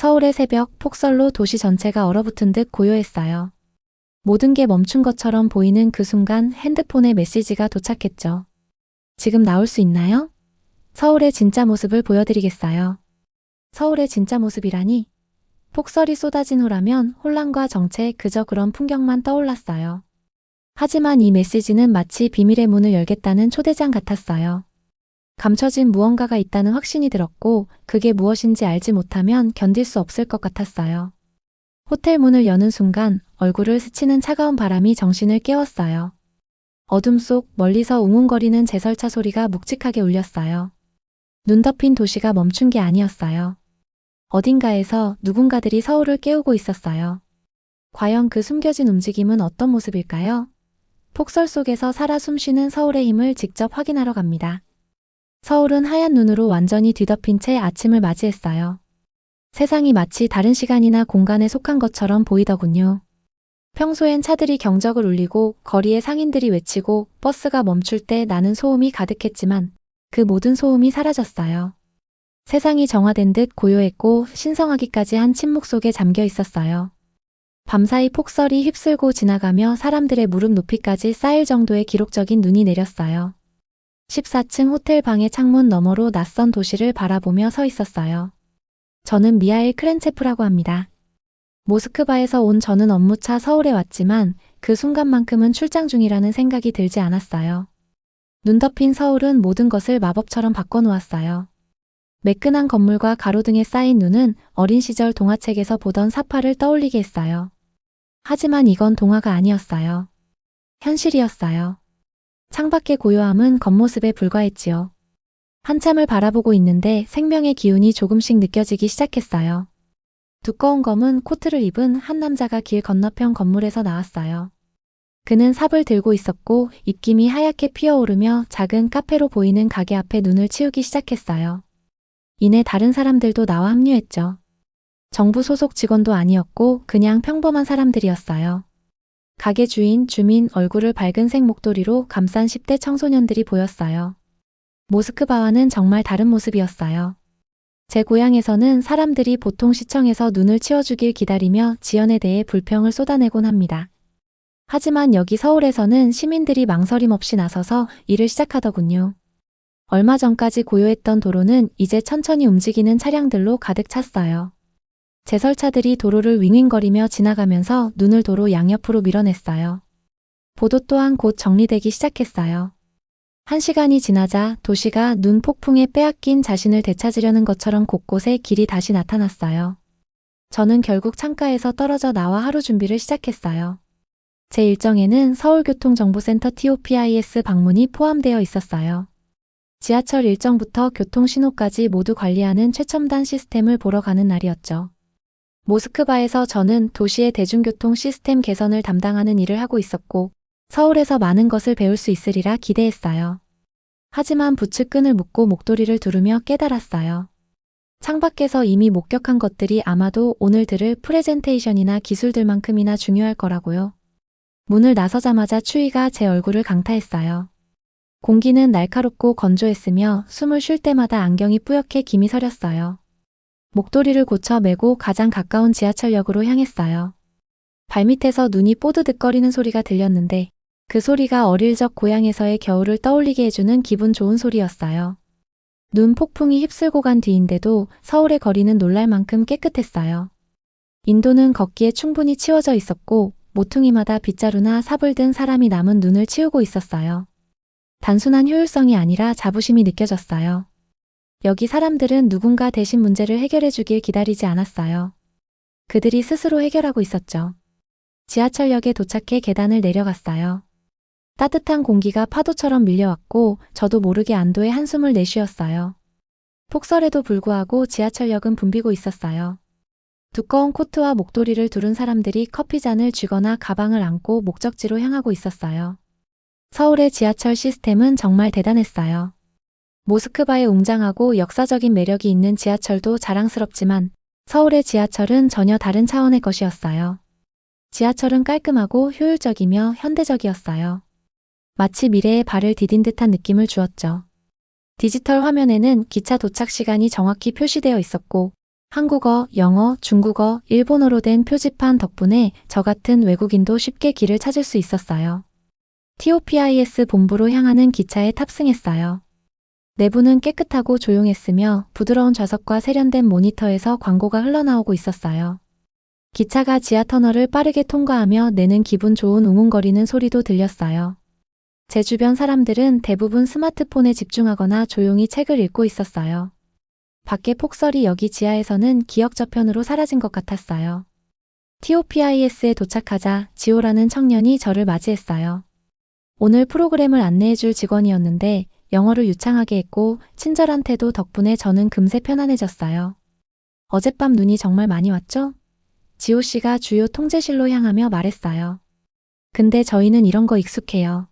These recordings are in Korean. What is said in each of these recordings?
서울의 새벽, 폭설로 도시 전체가 얼어붙은 듯 고요했어요. 모든 게 멈춘 것처럼 보이는 그 순간 핸드폰에 메시지가 도착했죠. 지금 나올 수 있나요? 서울의 진짜 모습을 보여드리겠어요. 서울의 진짜 모습이라니? 폭설이 쏟아진 후라면 혼란과 정체 그저 그런 풍경만 떠올랐어요. 하지만 이 메시지는 마치 비밀의 문을 열겠다는 초대장 같았어요. 감춰진 무언가가 있다는 확신이 들었고 그게 무엇인지 알지 못하면 견딜 수 없을 것 같았어요. 호텔 문을 여는 순간 얼굴을 스치는 차가운 바람이 정신을 깨웠어요. 어둠 속 멀리서 웅웅거리는 제설차 소리가 묵직하게 울렸어요. 눈 덮인 도시가 멈춘 게 아니었어요. 어딘가에서 누군가들이 서울을 깨우고 있었어요. 과연 그 숨겨진 움직임은 어떤 모습일까요? 폭설 속에서 살아 숨쉬는 서울의 힘을 직접 확인하러 갑니다. 서울은 하얀 눈으로 완전히 뒤덮인 채 아침을 맞이했어요. 세상이 마치 다른 시간이나 공간에 속한 것처럼 보이더군요. 평소엔 차들이 경적을 울리고 거리에 상인들이 외치고 버스가 멈출 때 나는 소음이 가득했지만 그 모든 소음이 사라졌어요. 세상이 정화된 듯 고요했고 신성하기까지 한 침묵 속에 잠겨 있었어요. 밤사이 폭설이 휩쓸고 지나가며 사람들의 무릎 높이까지 쌓일 정도의 기록적인 눈이 내렸어요. 14층 호텔 방의 창문 너머로 낯선 도시를 바라보며 서 있었어요. 저는 미하일 크렌체프라고 합니다. 모스크바에서 온 저는 업무차 서울에 왔지만 그 순간만큼은 출장 중이라는 생각이 들지 않았어요. 눈 덮인 서울은 모든 것을 마법처럼 바꿔놓았어요. 매끈한 건물과 가로등에 쌓인 눈은 어린 시절 동화책에서 보던 사파를 떠올리게 했어요. 하지만 이건 동화가 아니었어요. 현실이었어요. 창밖의 고요함은 겉모습에 불과했지요. 한참을 바라보고 있는데 생명의 기운이 조금씩 느껴지기 시작했어요. 두꺼운 검은 코트를 입은 한 남자가 길 건너편 건물에서 나왔어요. 그는 삽을 들고 있었고 입김이 하얗게 피어오르며 작은 카페로 보이는 가게 앞에 눈을 치우기 시작했어요. 이내 다른 사람들도 나와 합류했죠. 정부 소속 직원도 아니었고 그냥 평범한 사람들이었어요. 가게 주인, 주민, 얼굴을 밝은색 목도리로 감싼 10대 청소년들이 보였어요. 모스크바와는 정말 다른 모습이었어요. 제 고향에서는 사람들이 보통 시청에서 눈을 치워주길 기다리며 지연에 대해 불평을 쏟아내곤 합니다. 하지만 여기 서울에서는 시민들이 망설임 없이 나서서 일을 시작하더군요. 얼마 전까지 고요했던 도로는 이제 천천히 움직이는 차량들로 가득 찼어요. 제설차들이 도로를 윙윙거리며 지나가면서 눈을 도로 양옆으로 밀어냈어요. 보도 또한 곧 정리되기 시작했어요. 1시간이 지나자 도시가 눈 폭풍에 빼앗긴 자신을 되찾으려는 것처럼 곳곳에 길이 다시 나타났어요. 저는 결국 창가에서 떨어져 나와 하루 준비를 시작했어요. 제 일정에는 서울교통정보센터 TOPIS 방문이 포함되어 있었어요. 지하철 일정부터 교통신호까지 모두 관리하는 최첨단 시스템을 보러 가는 날이었죠. 모스크바에서 저는 도시의 대중교통 시스템 개선을 담당하는 일을 하고 있었고 서울에서 많은 것을 배울 수 있으리라 기대했어요. 하지만 부츠끈을 묶고 목도리를 두르며 깨달았어요. 창밖에서 이미 목격한 것들이 아마도 오늘 들을 프레젠테이션이나 기술들만큼이나 중요할 거라고요. 문을 나서자마자 추위가 제 얼굴을 강타했어요. 공기는 날카롭고 건조했으며 숨을 쉴 때마다 안경이 뿌옇게 김이 서렸어요. 목도리를 고쳐 매고 가장 가까운 지하철역으로 향했어요. 발밑에서 눈이 뽀드득거리는 소리가 들렸는데 그 소리가 어릴 적 고향에서의 겨울을 떠올리게 해주는 기분 좋은 소리였어요. 눈 폭풍이 휩쓸고 간 뒤인데도 서울의 거리는 놀랄 만큼 깨끗했어요. 인도는 걷기에 충분히 치워져 있었고 모퉁이마다 빗자루나 삽을 든 사람이 남은 눈을 치우고 있었어요. 단순한 효율성이 아니라 자부심이 느껴졌어요. 여기 사람들은 누군가 대신 문제를 해결해 주길 기다리지 않았어요. 그들이 스스로 해결하고 있었죠. 지하철역에 도착해 계단을 내려갔어요. 따뜻한 공기가 파도처럼 밀려왔고 저도 모르게 안도의 한숨을 내쉬었어요. 폭설에도 불구하고 지하철역은 붐비고 있었어요. 두꺼운 코트와 목도리를 두른 사람들이 커피잔을 쥐거나 가방을 안고 목적지로 향하고 있었어요. 서울의 지하철 시스템은 정말 대단했어요. 모스크바의 웅장하고 역사적인 매력이 있는 지하철도 자랑스럽지만 서울의 지하철은 전혀 다른 차원의 것이었어요. 지하철은 깔끔하고 효율적이며 현대적이었어요. 마치 미래에 발을 디딘 듯한 느낌을 주었죠. 디지털 화면에는 기차 도착 시간이 정확히 표시되어 있었고 한국어, 영어, 중국어, 일본어로 된 표지판 덕분에 저 같은 외국인도 쉽게 길을 찾을 수 있었어요. TOPIS 본부로 향하는 기차에 탑승했어요. 내부는 깨끗하고 조용했으며 부드러운 좌석과 세련된 모니터에서 광고가 흘러나오고 있었어요. 기차가 지하터널을 빠르게 통과하며 내는 기분 좋은 웅웅거리는 소리도 들렸어요. 제 주변 사람들은 대부분 스마트폰에 집중하거나 조용히 책을 읽고 있었어요. 밖에 폭설이 여기 지하에서는 기억 저편으로 사라진 것 같았어요. TOPIS에 도착하자 지호라는 청년이 저를 맞이했어요. 오늘 프로그램을 안내해줄 직원이었는데 영어를 유창하게 했고 친절한 태도 덕분에 저는 금세 편안해졌어요. 어젯밤 눈이 정말 많이 왔죠? 지호 씨가 주요 통제실로 향하며 말했어요. 근데 저희는 이런 거 익숙해요.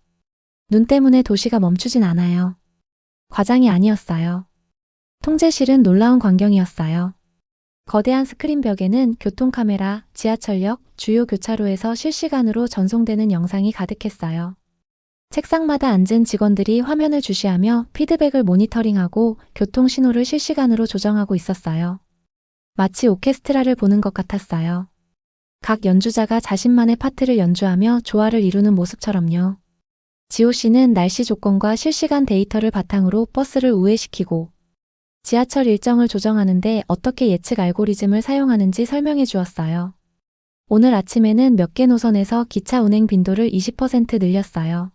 눈 때문에 도시가 멈추진 않아요. 과장이 아니었어요. 통제실은 놀라운 광경이었어요. 거대한 스크린 벽에는 교통카메라, 지하철역, 주요 교차로에서 실시간으로 전송되는 영상이 가득했어요. 책상마다 앉은 직원들이 화면을 주시하며 피드백을 모니터링하고 교통신호를 실시간으로 조정하고 있었어요. 마치 오케스트라를 보는 것 같았어요. 각 연주자가 자신만의 파트를 연주하며 조화를 이루는 모습처럼요. 지호 씨는 날씨 조건과 실시간 데이터를 바탕으로 버스를 우회시키고 지하철 일정을 조정하는데 어떻게 예측 알고리즘을 사용하는지 설명해 주었어요. 오늘 아침에는 몇 개 노선에서 기차 운행 빈도를 20% 늘렸어요.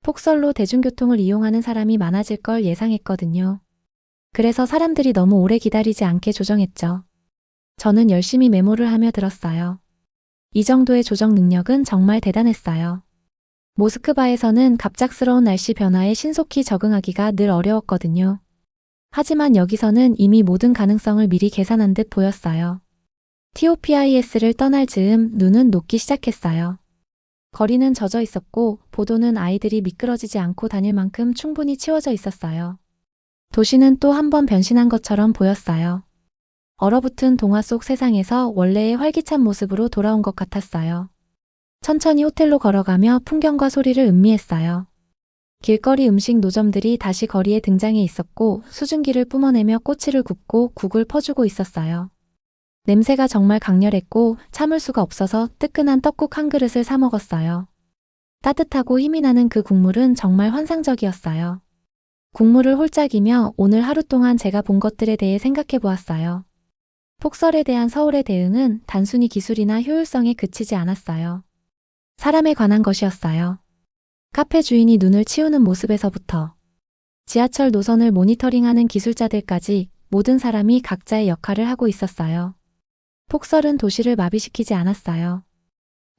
폭설로 대중교통을 이용하는 사람이 많아질 걸 예상했거든요. 그래서 사람들이 너무 오래 기다리지 않게 조정했죠. 저는 열심히 메모를 하며 들었어요. 이 정도의 조정 능력은 정말 대단했어요. 모스크바에서는 갑작스러운 날씨 변화에 신속히 적응하기가 늘 어려웠거든요. 하지만 여기서는 이미 모든 가능성을 미리 계산한 듯 보였어요. TOPIS를 떠날 즈음 눈은 녹기 시작했어요. 거리는 젖어 있었고 보도는 아이들이 미끄러지지 않고 다닐 만큼 충분히 치워져 있었어요. 도시는 또 한 번 변신한 것처럼 보였어요. 얼어붙은 동화 속 세상에서 원래의 활기찬 모습으로 돌아온 것 같았어요. 천천히 호텔로 걸어가며 풍경과 소리를 음미했어요. 길거리 음식 노점들이 다시 거리에 등장해 있었고 수증기를 뿜어내며 꼬치를 굽고 국을 퍼주고 있었어요. 냄새가 정말 강렬했고 참을 수가 없어서 뜨끈한 떡국 한 그릇을 사 먹었어요. 따뜻하고 힘이 나는 그 국물은 정말 환상적이었어요. 국물을 홀짝이며 오늘 하루 동안 제가 본 것들에 대해 생각해 보았어요. 폭설에 대한 서울의 대응은 단순히 기술이나 효율성에 그치지 않았어요. 사람에 관한 것이었어요. 카페 주인이 눈을 치우는 모습에서부터 지하철 노선을 모니터링하는 기술자들까지 모든 사람이 각자의 역할을 하고 있었어요. 폭설은 도시를 마비시키지 않았어요.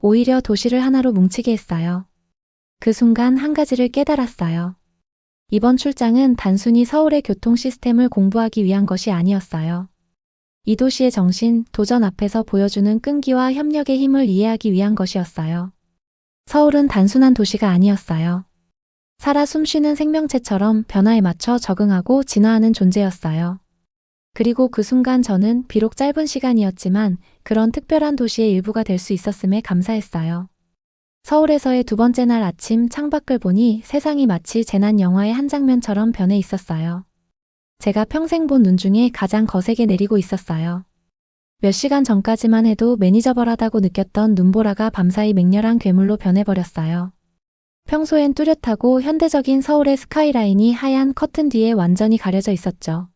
오히려 도시를 하나로 뭉치게 했어요. 그 순간 한 가지를 깨달았어요. 이번 출장은 단순히 서울의 교통 시스템을 공부하기 위한 것이 아니었어요. 이 도시의 정신, 도전 앞에서 보여주는 끈기와 협력의 힘을 이해하기 위한 것이었어요. 서울은 단순한 도시가 아니었어요. 살아 숨쉬는 생명체처럼 변화에 맞춰 적응하고 진화하는 존재였어요. 그리고 그 순간 저는 비록 짧은 시간이었지만 그런 특별한 도시의 일부가 될 수 있었음에 감사했어요. 서울에서의 두 번째 날 아침 창밖을 보니 세상이 마치 재난 영화의 한 장면처럼 변해 있었어요. 제가 평생 본 눈 중에 가장 거세게 내리고 있었어요. 몇 시간 전까지만 해도 매니저벌하다고 느꼈던 눈보라가 밤사이 맹렬한 괴물로 변해버렸어요. 평소엔 뚜렷하고 현대적인 서울의 스카이라인이 하얀 커튼 뒤에 완전히 가려져 있었죠.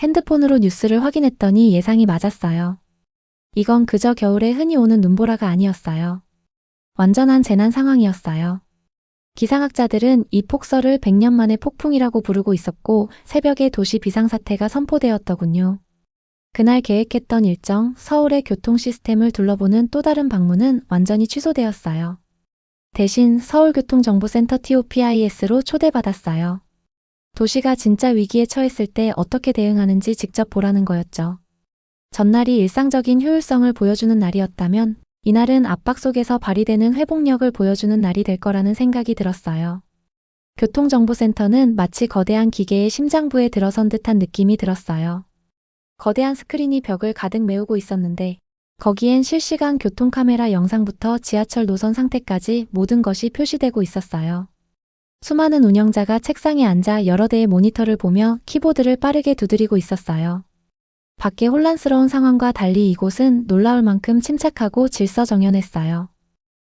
핸드폰으로 뉴스를 확인했더니 예상이 맞았어요. 이건 그저 겨울에 흔히 오는 눈보라가 아니었어요. 완전한 재난 상황이었어요. 기상학자들은 이 폭설을 100년 만의 폭풍이라고 부르고 있었고 새벽에 도시 비상사태가 선포되었더군요. 그날 계획했던 일정, 서울의 교통 시스템을 둘러보는 또 다른 방문은 완전히 취소되었어요. 대신 서울교통정보센터 TOPIS로 초대받았어요. 도시가 진짜 위기에 처했을 때 어떻게 대응하는지 직접 보라는 거였죠. 전날이 일상적인 효율성을 보여주는 날이었다면 이날은 압박 속에서 발휘되는 회복력을 보여주는 날이 될 거라는 생각이 들었어요. 교통정보센터는 마치 거대한 기계의 심장부에 들어선 듯한 느낌이 들었어요. 거대한 스크린이 벽을 가득 메우고 있었는데 거기엔 실시간 교통카메라 영상부터 지하철 노선 상태까지 모든 것이 표시되고 있었어요. 수많은 운영자가 책상에 앉아 여러 대의 모니터를 보며 키보드를 빠르게 두드리고 있었어요. 밖의 혼란스러운 상황과 달리 이곳은 놀라울 만큼 침착하고 질서정연했어요.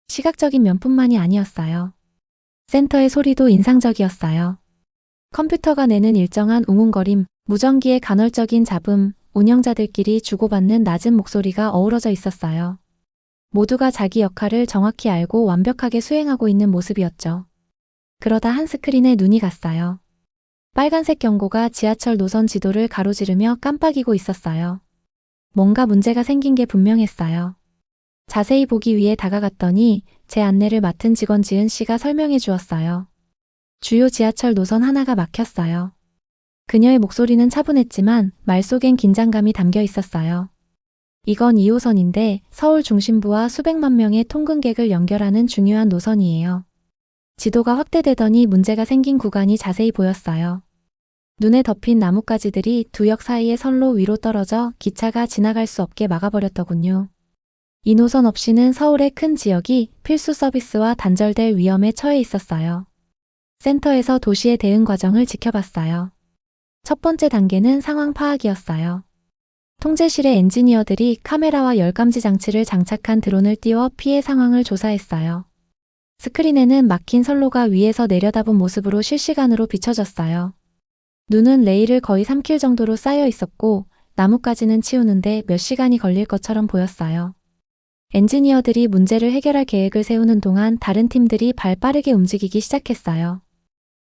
시각적인 면뿐만이 아니었어요. 센터의 소리도 인상적이었어요. 컴퓨터가 내는 일정한 웅웅거림, 무전기의 간헐적인 잡음, 운영자들끼리 주고받는 낮은 목소리가 어우러져 있었어요. 모두가 자기 역할을 정확히 알고 완벽하게 수행하고 있는 모습이었죠. 그러다 한 스크린에 눈이 갔어요. 빨간색 경고가 지하철 노선 지도를 가로지르며 깜빡이고 있었어요. 뭔가 문제가 생긴 게 분명했어요. 자세히 보기 위해 다가갔더니 제 안내를 맡은 직원 지은 씨가 설명해 주었어요. 주요 지하철 노선 하나가 막혔어요. 그녀의 목소리는 차분했지만 말 속엔 긴장감이 담겨 있었어요. 이건 2호선인데 서울 중심부와 수백만 명의 통근객을 연결하는 중요한 노선이에요. 지도가 확대되더니 문제가 생긴 구간이 자세히 보였어요. 눈에 덮인 나뭇가지들이 두 역 사이의 선로 위로 떨어져 기차가 지나갈 수 없게 막아버렸더군요. 이 노선 없이는 서울의 큰 지역이 필수 서비스와 단절될 위험에 처해 있었어요. 센터에서 도시의 대응 과정을 지켜봤어요. 첫 번째 단계는 상황 파악이었어요. 통제실의 엔지니어들이 카메라와 열감지 장치를 장착한 드론을 띄워 피해 상황을 조사했어요. 스크린에는 막힌 선로가 위에서 내려다본 모습으로 실시간으로 비춰졌어요. 눈은 레일을 거의 3킬 정도로 쌓여 있었고 나뭇가지는 치우는데 몇 시간이 걸릴 것처럼 보였어요. 엔지니어들이 문제를 해결할 계획을 세우는 동안 다른 팀들이 발 빠르게 움직이기 시작했어요.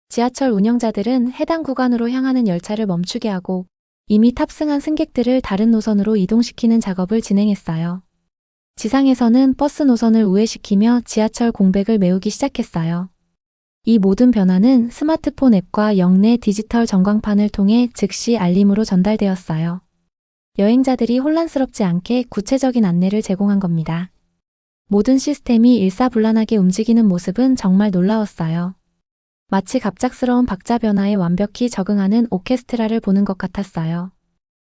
지하철 운영자들은 해당 구간으로 향하는 열차를 멈추게 하고 이미 탑승한 승객들을 다른 노선으로 이동시키는 작업을 진행했어요. 지상에서는 버스 노선을 우회시키며 지하철 공백을 메우기 시작했어요. 이 모든 변화는 스마트폰 앱과 역내 디지털 전광판을 통해 즉시 알림으로 전달되었어요. 여행자들이 혼란스럽지 않게 구체적인 안내를 제공한 겁니다. 모든 시스템이 일사불란하게 움직이는 모습은 정말 놀라웠어요. 마치 갑작스러운 박자 변화에 완벽히 적응하는 오케스트라를 보는 것 같았어요.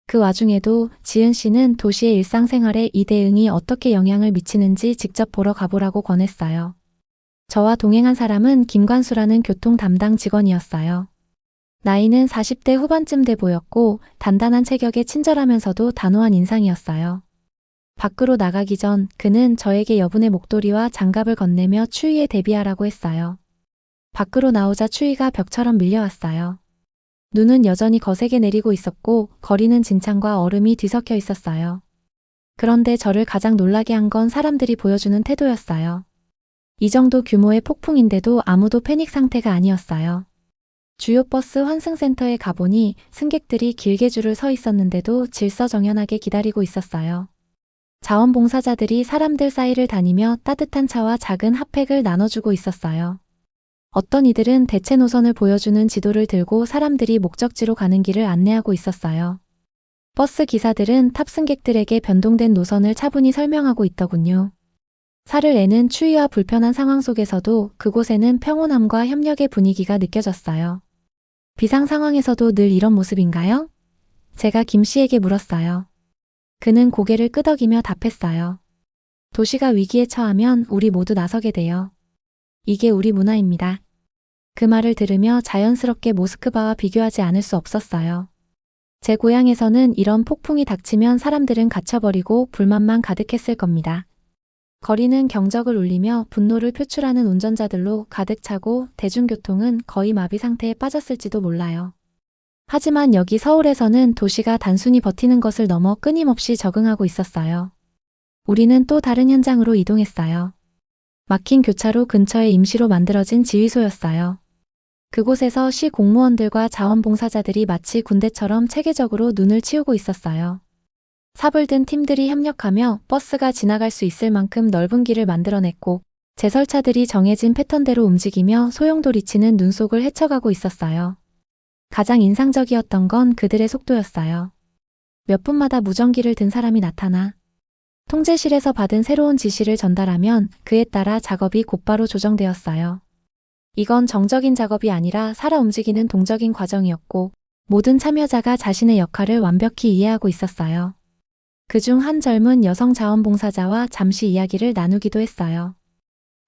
그 와중에도 지은 씨는 도시의 일상생활에 이 대응이 어떻게 영향을 미치는지 직접 보러 가보라고 권했어요. 저와 동행한 사람은 김관수라는 교통 담당 직원이었어요. 나이는 40대 후반쯤 돼 보였고 단단한 체격에 친절하면서도 단호한 인상이었어요. 밖으로 나가기 전 그는 저에게 여분의 목도리와 장갑을 건네며 추위에 대비하라고 했어요. 밖으로 나오자 추위가 벽처럼 밀려왔어요. 눈은 여전히 거세게 내리고 있었고 거리는 진창과 얼음이 뒤섞여 있었어요. 그런데 저를 가장 놀라게 한 건 사람들이 보여주는 태도였어요. 이 정도 규모의 폭풍인데도 아무도 패닉 상태가 아니었어요. 주요 버스 환승센터에 가보니 승객들이 길게 줄을 서 있었는데도 질서정연하게 기다리고 있었어요. 자원봉사자들이 사람들 사이를 다니며 따뜻한 차와 작은 핫팩을 나눠주고 있었어요. 어떤 이들은 대체 노선을 보여주는 지도를 들고 사람들이 목적지로 가는 길을 안내하고 있었어요. 버스 기사들은 탑승객들에게 변동된 노선을 차분히 설명하고 있더군요. 살을 내는 추위와 불편한 상황 속에서도 그곳에는 평온함과 협력의 분위기가 느껴졌어요. 비상 상황에서도 늘 이런 모습인가요? 제가 김 씨에게 물었어요. 그는 고개를 끄덕이며 답했어요. 도시가 위기에 처하면 우리 모두 나서게 돼요. 이게 우리 문화입니다. 그 말을 들으며 자연스럽게 모스크바와 비교하지 않을 수 없었어요. 제 고향에서는 이런 폭풍이 닥치면 사람들은 갇혀버리고 불만만 가득했을 겁니다. 거리는 경적을 울리며 분노를 표출하는 운전자들로 가득 차고 대중교통은 거의 마비 상태에 빠졌을지도 몰라요. 하지만 여기 서울에서는 도시가 단순히 버티는 것을 넘어 끊임없이 적응하고 있었어요. 우리는 또 다른 현장으로 이동했어요. 막힌 교차로 근처에 임시로 만들어진 지휘소였어요. 그곳에서 시 공무원들과 자원봉사자들이 마치 군대처럼 체계적으로 눈을 치우고 있었어요. 삽을 든 팀들이 협력하며 버스가 지나갈 수 있을 만큼 넓은 길을 만들어냈고 제설차들이 정해진 패턴대로 움직이며 소용돌이치는 눈속을 헤쳐가고 있었어요. 가장 인상적이었던 건 그들의 속도였어요. 몇 분마다 무전기를 든 사람이 나타나 통제실에서 받은 새로운 지시를 전달하면 그에 따라 작업이 곧바로 조정되었어요. 이건 정적인 작업이 아니라 살아 움직이는 동적인 과정이었고 모든 참여자가 자신의 역할을 완벽히 이해하고 있었어요. 그중 한 젊은 여성 자원봉사자와 잠시 이야기를 나누기도 했어요.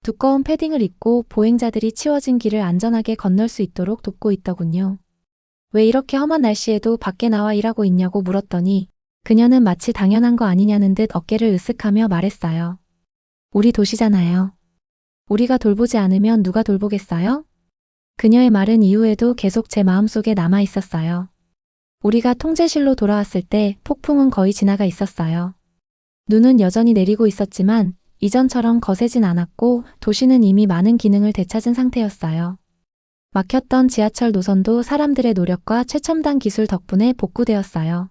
두꺼운 패딩을 입고 보행자들이 치워진 길을 안전하게 건널 수 있도록 돕고 있더군요. 왜 이렇게 험한 날씨에도 밖에 나와 일하고 있냐고 물었더니 그녀는 마치 당연한 거 아니냐는 듯 어깨를 으쓱하며 말했어요. 우리 도시잖아요. 우리가 돌보지 않으면 누가 돌보겠어요? 그녀의 말은 이후에도 계속 제 마음속에 남아 있었어요. 우리가 통제실로 돌아왔을 때 폭풍은 거의 지나가 있었어요. 눈은 여전히 내리고 있었지만 이전처럼 거세진 않았고 도시는 이미 많은 기능을 되찾은 상태였어요. 막혔던 지하철 노선도 사람들의 노력과 최첨단 기술 덕분에 복구되었어요.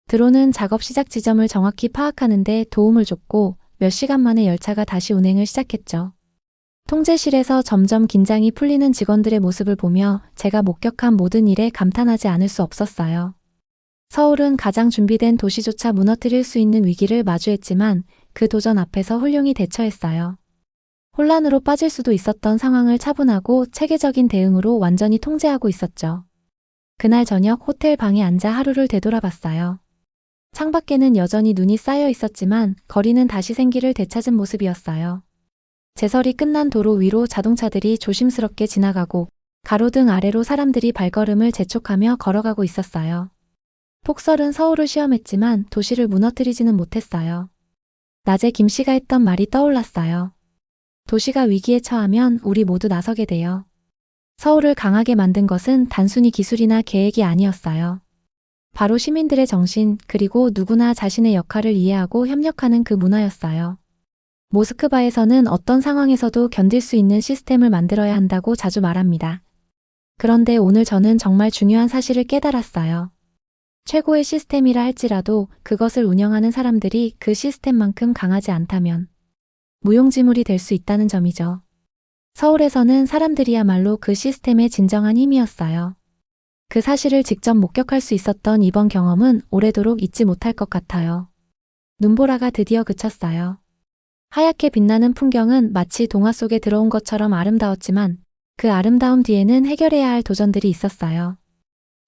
드론은 작업 시작 지점을 정확히 파악하는 데 도움을 줬고 몇 시간 만에 열차가 다시 운행을 시작했죠. 통제실에서 점점 긴장이 풀리는 직원들의 모습을 보며 제가 목격한 모든 일에 감탄하지 않을 수 없었어요. 서울은 가장 준비된 도시조차 무너뜨릴 수 있는 위기를 마주했지만 그 도전 앞에서 훌륭히 대처했어요. 혼란으로 빠질 수도 있었던 상황을 차분하고 체계적인 대응으로 완전히 통제하고 있었죠. 그날 저녁 호텔 방에 앉아 하루를 되돌아봤어요. 창밖에는 여전히 눈이 쌓여 있었지만 거리는 다시 생기를 되찾은 모습이었어요. 제설이 끝난 도로 위로 자동차들이 조심스럽게 지나가고 가로등 아래로 사람들이 발걸음을 재촉하며 걸어가고 있었어요. 폭설은 서울을 시험했지만 도시를 무너뜨리지는 못했어요. 낮에 김 씨가 했던 말이 떠올랐어요. 도시가 위기에 처하면 우리 모두 나서게 돼요. 서울을 강하게 만든 것은 단순히 기술이나 계획이 아니었어요. 바로 시민들의 정신, 그리고 누구나 자신의 역할을 이해하고 협력하는 그 문화였어요. 모스크바에서는 어떤 상황에서도 견딜 수 있는 시스템을 만들어야 한다고 자주 말합니다. 그런데 오늘 저는 정말 중요한 사실을 깨달았어요. 최고의 시스템이라 할지라도 그것을 운영하는 사람들이 그 시스템만큼 강하지 않다면 무용지물이 될 수 있다는 점이죠. 서울에서는 사람들이야말로 그 시스템의 진정한 힘이었어요. 그 사실을 직접 목격할 수 있었던 이번 경험은 오래도록 잊지 못할 것 같아요. 눈보라가 드디어 그쳤어요. 하얗게 빛나는 풍경은 마치 동화 속에 들어온 것처럼 아름다웠지만 그 아름다움 뒤에는 해결해야 할 도전들이 있었어요.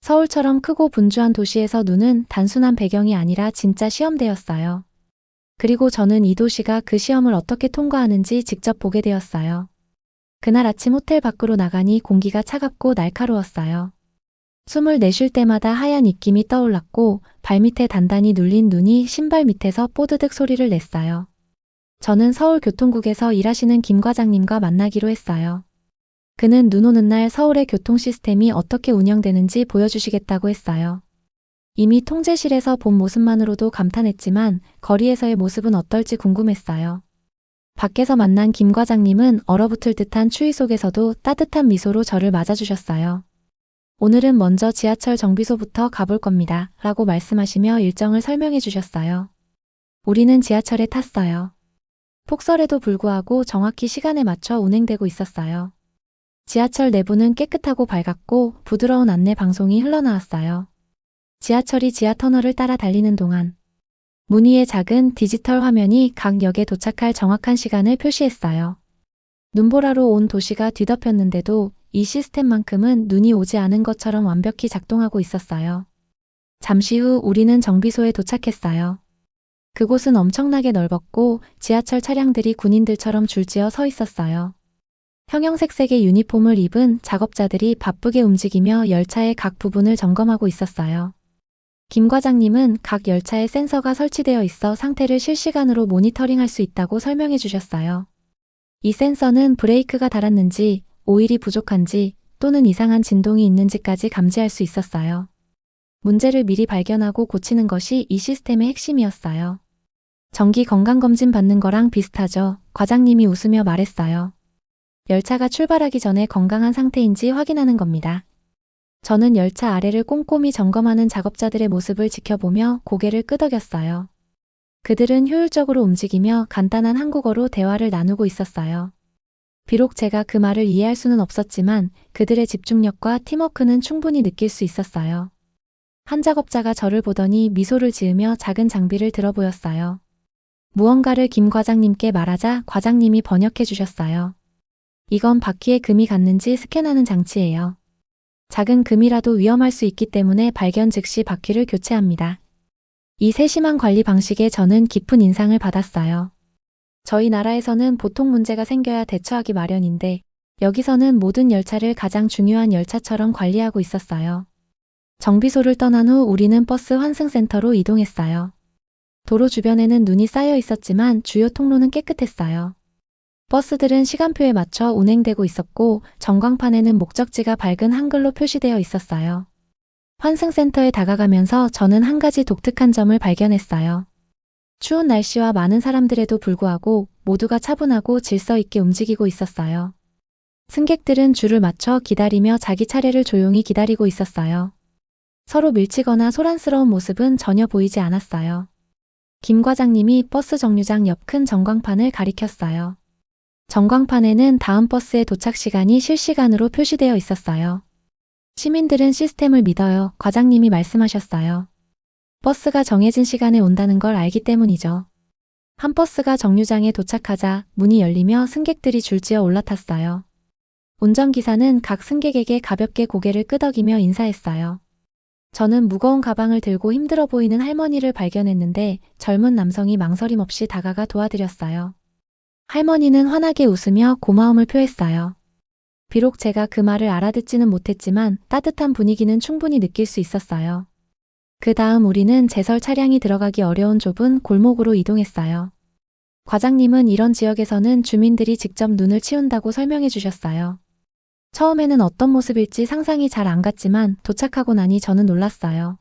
서울처럼 크고 분주한 도시에서 눈은 단순한 배경이 아니라 진짜 시험대였어요. 그리고 저는 이 도시가 그 시험을 어떻게 통과하는지 직접 보게 되었어요. 그날 아침 호텔 밖으로 나가니 공기가 차갑고 날카로웠어요. 숨을 내쉴 때마다 하얀 입김이 떠올랐고 발밑에 단단히 눌린 눈이 신발 밑에서 뽀드득 소리를 냈어요. 저는 서울교통국에서 일하시는 김 과장님과 만나기로 했어요. 그는 눈 오는 날 서울의 교통 시스템이 어떻게 운영되는지 보여주시겠다고 했어요. 이미 통제실에서 본 모습만으로도 감탄했지만 거리에서의 모습은 어떨지 궁금했어요. 밖에서 만난 김 과장님은 얼어붙을 듯한 추위 속에서도 따뜻한 미소로 저를 맞아주셨어요. 오늘은 먼저 지하철 정비소부터 가볼 겁니다. 라고 말씀하시며 일정을 설명해 주셨어요. 우리는 지하철에 탔어요. 폭설에도 불구하고 정확히 시간에 맞춰 운행되고 있었어요. 지하철 내부는 깨끗하고 밝았고 부드러운 안내 방송이 흘러나왔어요. 지하철이 지하터널을 따라 달리는 동안 문 위에 작은 디지털 화면이 각 역에 도착할 정확한 시간을 표시했어요. 눈보라로 온 도시가 뒤덮였는데도 이 시스템만큼은 눈이 오지 않은 것처럼 완벽히 작동하고 있었어요. 잠시 후 우리는 정비소에 도착했어요. 그곳은 엄청나게 넓었고 지하철 차량들이 군인들처럼 줄지어 서 있었어요. 형형색색의 유니폼을 입은 작업자들이 바쁘게 움직이며 열차의 각 부분을 점검하고 있었어요. 김 과장님은 각 열차에 센서가 설치되어 있어 상태를 실시간으로 모니터링할 수 있다고 설명해 주셨어요. 이 센서는 브레이크가 닳았는지, 오일이 부족한지 또는 이상한 진동이 있는지까지 감지할 수 있었어요. 문제를 미리 발견하고 고치는 것이 이 시스템의 핵심이었어요. 정기 건강검진 받는 거랑 비슷하죠. 과장님이 웃으며 말했어요. 열차가 출발하기 전에 건강한 상태인지 확인하는 겁니다. 저는 열차 아래를 꼼꼼히 점검하는 작업자들의 모습을 지켜보며 고개를 끄덕였어요. 그들은 효율적으로 움직이며 간단한 한국어로 대화를 나누고 있었어요. 비록 제가 그 말을 이해할 수는 없었지만 그들의 집중력과 팀워크는 충분히 느낄 수 있었어요. 한 작업자가 저를 보더니 미소를 지으며 작은 장비를 들어 보였어요. 무언가를 김 과장님께 말하자 과장님이 번역해 주셨어요. 이건 바퀴에 금이 갔는지 스캔하는 장치예요. 작은 금이라도 위험할 수 있기 때문에 발견 즉시 바퀴를 교체합니다. 이 세심한 관리 방식에 저는 깊은 인상을 받았어요. 저희 나라에서는 보통 문제가 생겨야 대처하기 마련인데 여기서는 모든 열차를 가장 중요한 열차처럼 관리하고 있었어요. 정비소를 떠난 후 우리는 버스 환승센터로 이동했어요. 도로 주변에는 눈이 쌓여 있었지만 주요 통로는 깨끗했어요. 버스들은 시간표에 맞춰 운행되고 있었고 전광판에는 목적지가 밝은 한글로 표시되어 있었어요. 환승센터에 다가가면서 저는 한 가지 독특한 점을 발견했어요. 추운 날씨와 많은 사람들에도 불구하고 모두가 차분하고 질서 있게 움직이고 있었어요. 승객들은 줄을 맞춰 기다리며 자기 차례를 조용히 기다리고 있었어요. 서로 밀치거나 소란스러운 모습은 전혀 보이지 않았어요. 김 과장님이 버스 정류장 옆 큰 전광판을 가리켰어요. 전광판에는 다음 버스의 도착 시간이 실시간으로 표시되어 있었어요. 시민들은 시스템을 믿어요. 과장님이 말씀하셨어요. 버스가 정해진 시간에 온다는 걸 알기 때문이죠. 한 버스가 정류장에 도착하자 문이 열리며 승객들이 줄지어 올라탔어요. 운전기사는 각 승객에게 가볍게 고개를 끄덕이며 인사했어요. 저는 무거운 가방을 들고 힘들어 보이는 할머니를 발견했는데 젊은 남성이 망설임 없이 다가가 도와드렸어요. 할머니는 환하게 웃으며 고마움을 표했어요. 비록 제가 그 말을 알아듣지는 못했지만 따뜻한 분위기는 충분히 느낄 수 있었어요. 그 다음 우리는 제설 차량이 들어가기 어려운 좁은 골목으로 이동했어요. 과장님은 이런 지역에서는 주민들이 직접 눈을 치운다고 설명해 주셨어요. 처음에는 어떤 모습일지 상상이 잘 안 갔지만 도착하고 나니 저는 놀랐어요.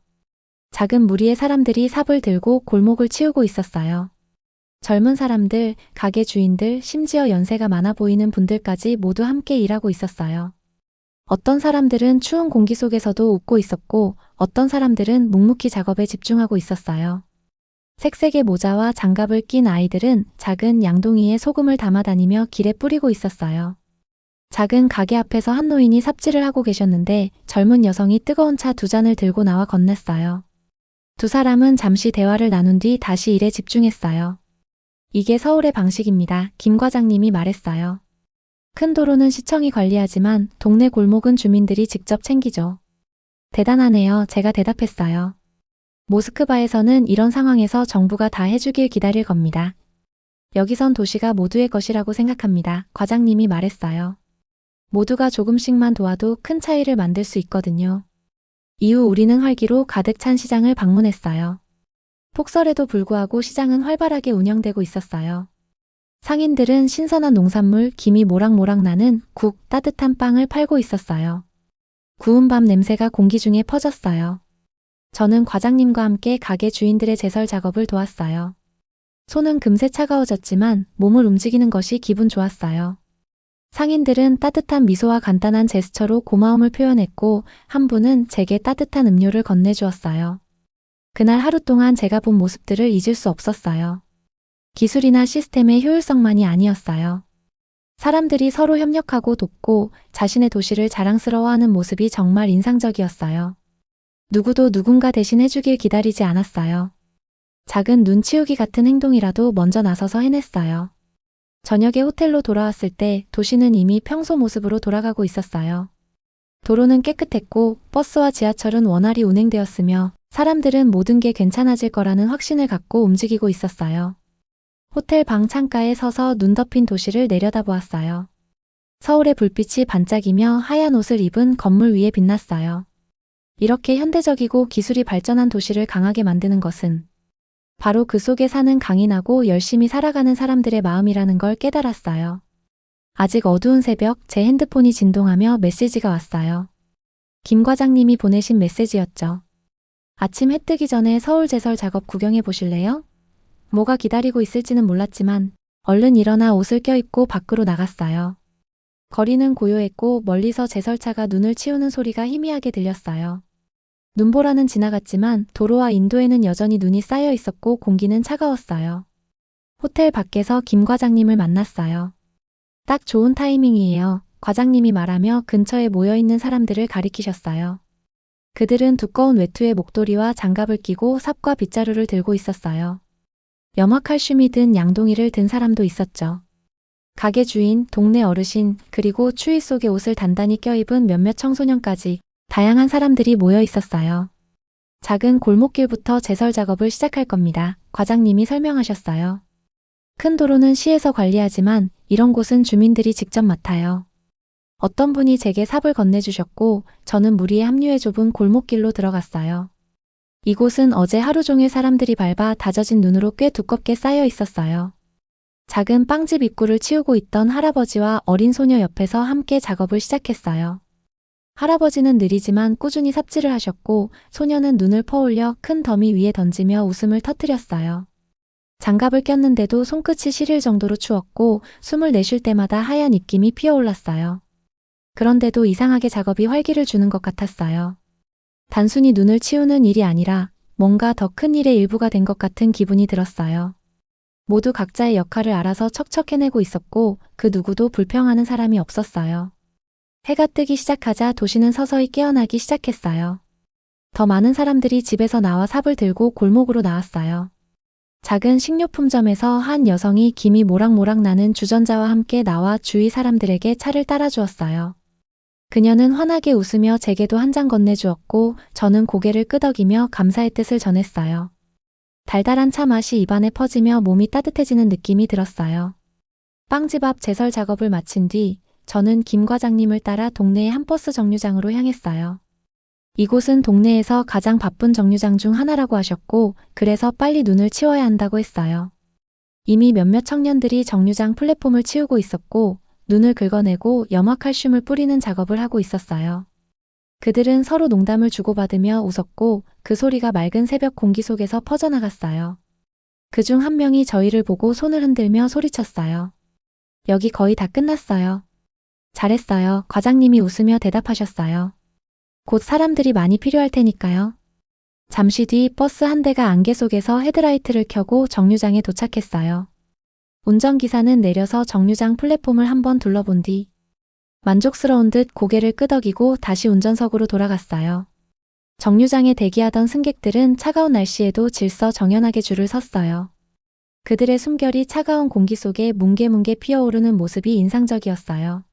작은 무리의 사람들이 삽을 들고 골목을 치우고 있었어요. 젊은 사람들, 가게 주인들, 심지어 연세가 많아 보이는 분들까지 모두 함께 일하고 있었어요. 어떤 사람들은 추운 공기 속에서도 웃고 있었고 어떤 사람들은 묵묵히 작업에 집중하고 있었어요. 색색의 모자와 장갑을 낀 아이들은 작은 양동이에 소금을 담아 다니며 길에 뿌리고 있었어요. 작은 가게 앞에서 한 노인이 삽질을 하고 계셨는데 젊은 여성이 뜨거운 차 2잔을 들고 나와 건넸어요. 두 사람은 잠시 대화를 나눈 뒤 다시 일에 집중했어요. 이게 서울의 방식입니다. 김 과장님이 말했어요. 큰 도로는 시청이 관리하지만 동네 골목은 주민들이 직접 챙기죠. 대단하네요. 제가 대답했어요. 모스크바에서는 이런 상황에서 정부가 다 해주길 기다릴 겁니다. 여기선 도시가 모두의 것이라고 생각합니다. 과장님이 말했어요. 모두가 조금씩만 도와도 큰 차이를 만들 수 있거든요. 이후 우리는 활기로 가득 찬 시장을 방문했어요. 폭설에도 불구하고 시장은 활발하게 운영되고 있었어요. 상인들은 신선한 농산물, 김이 모락모락 나는 국, 따뜻한 빵을 팔고 있었어요. 구운 밥 냄새가 공기 중에 퍼졌어요. 저는 과장님과 함께 가게 주인들의 제설 작업을 도왔어요. 손은 금세 차가워졌지만 몸을 움직이는 것이 기분 좋았어요. 상인들은 따뜻한 미소와 간단한 제스처로 고마움을 표현했고 한 분은 제게 따뜻한 음료를 건네주었어요. 그날 하루 동안 제가 본 모습들을 잊을 수 없었어요. 기술이나 시스템의 효율성만이 아니었어요. 사람들이 서로 협력하고 돕고 자신의 도시를 자랑스러워하는 모습이 정말 인상적이었어요. 누구도 누군가 대신 해주길 기다리지 않았어요. 작은 눈 치우기 같은 행동이라도 먼저 나서서 해냈어요. 저녁에 호텔로 돌아왔을 때 도시는 이미 평소 모습으로 돌아가고 있었어요. 도로는 깨끗했고 버스와 지하철은 원활히 운행되었으며 사람들은 모든 게 괜찮아질 거라는 확신을 갖고 움직이고 있었어요. 호텔 방 창가에 서서 눈 덮인 도시를 내려다보았어요. 서울의 불빛이 반짝이며 하얀 옷을 입은 건물 위에 빛났어요. 이렇게 현대적이고 기술이 발전한 도시를 강하게 만드는 것은 바로 그 속에 사는 강인하고 열심히 살아가는 사람들의 마음이라는 걸 깨달았어요. 아직 어두운 새벽 제 핸드폰이 진동하며 메시지가 왔어요. 김 과장님이 보내신 메시지였죠. 아침 해 뜨기 전에 서울 제설 작업 구경해 보실래요? 뭐가 기다리고 있을지는 몰랐지만 얼른 일어나 옷을 껴입고 밖으로 나갔어요. 거리는 고요했고 멀리서 제설차가 눈을 치우는 소리가 희미하게 들렸어요. 눈보라는 지나갔지만 도로와 인도에는 여전히 눈이 쌓여 있었고 공기는 차가웠어요. 호텔 밖에서 김 과장님을 만났어요. 딱 좋은 타이밍이에요. 과장님이 말하며 근처에 모여있는 사람들을 가리키셨어요. 그들은 두꺼운 외투에 목도리와 장갑을 끼고 삽과 빗자루를 들고 있었어요. 염화칼슘이 든 양동이를 든 사람도 있었죠. 가게 주인, 동네 어르신, 그리고 추위 속에 옷을 단단히 껴입은 몇몇 청소년까지 다양한 사람들이 모여 있었어요. 작은 골목길부터 제설 작업을 시작할 겁니다. 과장님이 설명하셨어요. 큰 도로는 시에서 관리하지만 이런 곳은 주민들이 직접 맡아요. 어떤 분이 제게 삽을 건네주셨고 저는 무리에 합류해 좁은 골목길로 들어갔어요. 이곳은 어제 하루 종일 사람들이 밟아 다져진 눈으로 꽤 두껍게 쌓여 있었어요. 작은 빵집 입구를 치우고 있던 할아버지와 어린 소녀 옆에서 함께 작업을 시작했어요. 할아버지는 느리지만 꾸준히 삽질을 하셨고 소녀는 눈을 퍼올려 큰 더미 위에 던지며 웃음을 터뜨렸어요. 장갑을 꼈는데도 손끝이 시릴 정도로 추웠고 숨을 내쉴 때마다 하얀 입김이 피어올랐어요. 그런데도 이상하게 작업이 활기를 주는 것 같았어요. 단순히 눈을 치우는 일이 아니라 뭔가 더 큰 일의 일부가 된 것 같은 기분이 들었어요. 모두 각자의 역할을 알아서 척척 해내고 있었고 그 누구도 불평하는 사람이 없었어요. 해가 뜨기 시작하자 도시는 서서히 깨어나기 시작했어요. 더 많은 사람들이 집에서 나와 삽을 들고 골목으로 나왔어요. 작은 식료품점에서 한 여성이 김이 모락모락 나는 주전자와 함께 나와 주위 사람들에게 차를 따라주었어요. 그녀는 환하게 웃으며 제게도 한 잔 건네주었고 저는 고개를 끄덕이며 감사의 뜻을 전했어요. 달달한 차 맛이 입안에 퍼지며 몸이 따뜻해지는 느낌이 들었어요. 빵집 앞 제설 작업을 마친 뒤 저는 김 과장님을 따라 동네의 한 버스 정류장으로 향했어요. 이곳은 동네에서 가장 바쁜 정류장 중 하나라고 하셨고 그래서 빨리 눈을 치워야 한다고 했어요. 이미 몇몇 청년들이 정류장 플랫폼을 치우고 있었고 눈을 긁어내고 염화칼슘을 뿌리는 작업을 하고 있었어요. 그들은 서로 농담을 주고받으며 웃었고 그 소리가 맑은 새벽 공기 속에서 퍼져나갔어요. 그중 한 명이 저희를 보고 손을 흔들며 소리쳤어요. 여기 거의 다 끝났어요. 잘했어요. 과장님이 웃으며 대답하셨어요. 곧 사람들이 많이 필요할 테니까요. 잠시 뒤 버스 한 대가 안개 속에서 헤드라이트를 켜고 정류장에 도착했어요. 운전기사는 내려서 정류장 플랫폼을 한번 둘러본 뒤 만족스러운 듯 고개를 끄덕이고 다시 운전석으로 돌아갔어요. 정류장에 대기하던 승객들은 차가운 날씨에도 질서정연하게 줄을 섰어요. 그들의 숨결이 차가운 공기 속에 뭉게뭉게 피어오르는 모습이 인상적이었어요.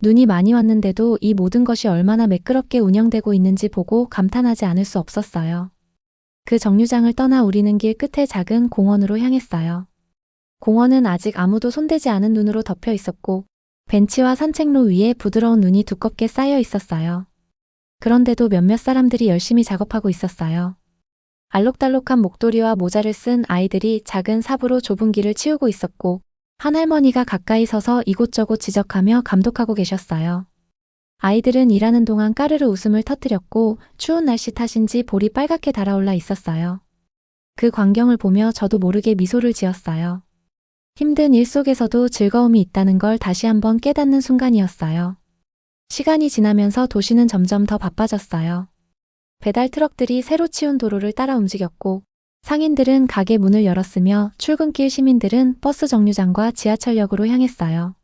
눈이 많이 왔는데도 이 모든 것이 얼마나 매끄럽게 운영되고 있는지 보고 감탄하지 않을 수 없었어요. 그 정류장을 떠나 우리는 길 끝에 작은 공원으로 향했어요. 공원은 아직 아무도 손대지 않은 눈으로 덮여 있었고 벤치와 산책로 위에 부드러운 눈이 두껍게 쌓여 있었어요. 그런데도 몇몇 사람들이 열심히 작업하고 있었어요. 알록달록한 목도리와 모자를 쓴 아이들이 작은 삽으로 좁은 길을 치우고 있었고 한 할머니가 가까이 서서 이곳저곳 지적하며 감독하고 계셨어요. 아이들은 일하는 동안 까르르 웃음을 터뜨렸고 추운 날씨 탓인지 볼이 빨갛게 달아올라 있었어요. 그 광경을 보며 저도 모르게 미소를 지었어요. 힘든 일 속에서도 즐거움이 있다는 걸 다시 한번 깨닫는 순간이었어요. 시간이 지나면서 도시는 점점 더 바빠졌어요. 배달 트럭들이 새로 치운 도로를 따라 움직였고 상인들은 가게 문을 열었으며 출근길 시민들은 버스 정류장과 지하철역으로 향했어요.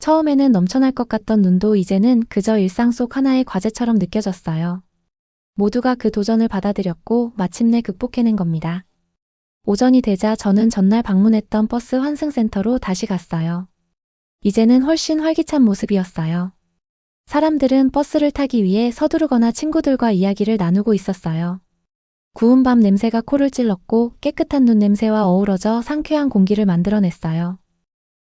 처음에는 넘쳐날 것 같던 눈도 이제는 그저 일상 속 하나의 과제처럼 느껴졌어요. 모두가 그 도전을 받아들였고 마침내 극복해낸 겁니다. 오전이 되자 저는 전날 방문했던 버스 환승센터로 다시 갔어요. 이제는 훨씬 활기찬 모습이었어요. 사람들은 버스를 타기 위해 서두르거나 친구들과 이야기를 나누고 있었어요. 구운 밥 냄새가 코를 찔렀고 깨끗한 눈 냄새와 어우러져 상쾌한 공기를 만들어냈어요.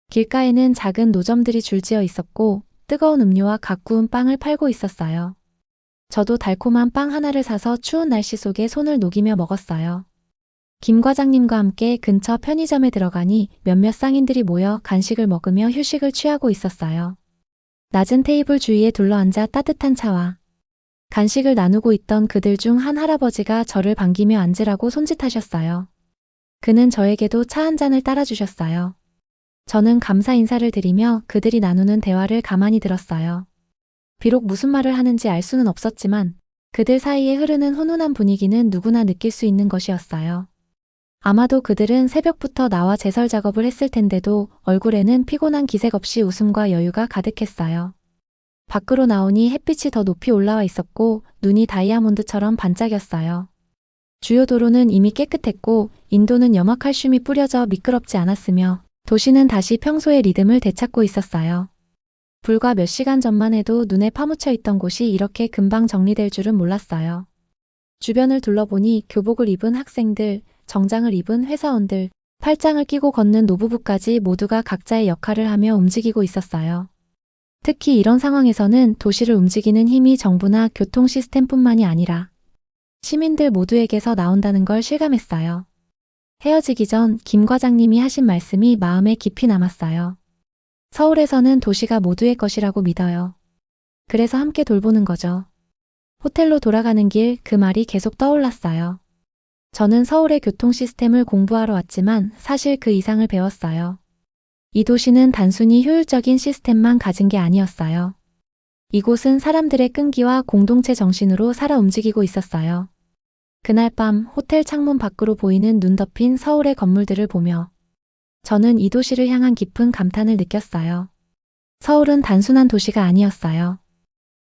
길가에는 작은 노점들이 줄지어 있었고 뜨거운 음료와 갓 구운 빵을 팔고 있었어요. 저도 달콤한 빵 하나를 사서 추운 날씨 속에 손을 녹이며 먹었어요. 김 과장님과 함께 근처 편의점에 들어가니 몇몇 상인들이 모여 간식을 먹으며 휴식을 취하고 있었어요. 낮은 테이블 주위에 둘러앉아 따뜻한 차와 간식을 나누고 있던 그들 중 한 할아버지가 저를 반기며 앉으라고 손짓하셨어요. 그는 저에게도 차 한 잔을 따라주셨어요. 저는 감사 인사를 드리며 그들이 나누는 대화를 가만히 들었어요. 비록 무슨 말을 하는지 알 수는 없었지만 그들 사이에 흐르는 훈훈한 분위기는 누구나 느낄 수 있는 것이었어요. 아마도 그들은 새벽부터 나와 제설 작업을 했을 텐데도 얼굴에는 피곤한 기색 없이 웃음과 여유가 가득했어요. 밖으로 나오니 햇빛이 더 높이 올라와 있었고 눈이 다이아몬드처럼 반짝였어요. 주요 도로는 이미 깨끗했고 인도는 염화칼슘이 뿌려져 미끄럽지 않았으며 도시는 다시 평소의 리듬을 되찾고 있었어요. 불과 몇 시간 전만 해도 눈에 파묻혀 있던 곳이 이렇게 금방 정리될 줄은 몰랐어요. 주변을 둘러보니 교복을 입은 학생들, 정장을 입은 회사원들, 팔짱을 끼고 걷는 노부부까지 모두가 각자의 역할을 하며 움직이고 있었어요. 특히 이런 상황에서는 도시를 움직이는 힘이 정부나 교통 시스템뿐만이 아니라 시민들 모두에게서 나온다는 걸 실감했어요. 헤어지기 전 김 과장님이 하신 말씀이 마음에 깊이 남았어요. 서울에서는 도시가 모두의 것이라고 믿어요. 그래서 함께 돌보는 거죠. 호텔로 돌아가는 길 그 말이 계속 떠올랐어요. 저는 서울의 교통 시스템을 공부하러 왔지만 사실 그 이상을 배웠어요. 이 도시는 단순히 효율적인 시스템만 가진 게 아니었어요. 이곳은 사람들의 끈기와 공동체 정신으로 살아 움직이고 있었어요. 그날 밤 호텔 창문 밖으로 보이는 눈 덮인 서울의 건물들을 보며 저는 이 도시를 향한 깊은 감탄을 느꼈어요. 서울은 단순한 도시가 아니었어요.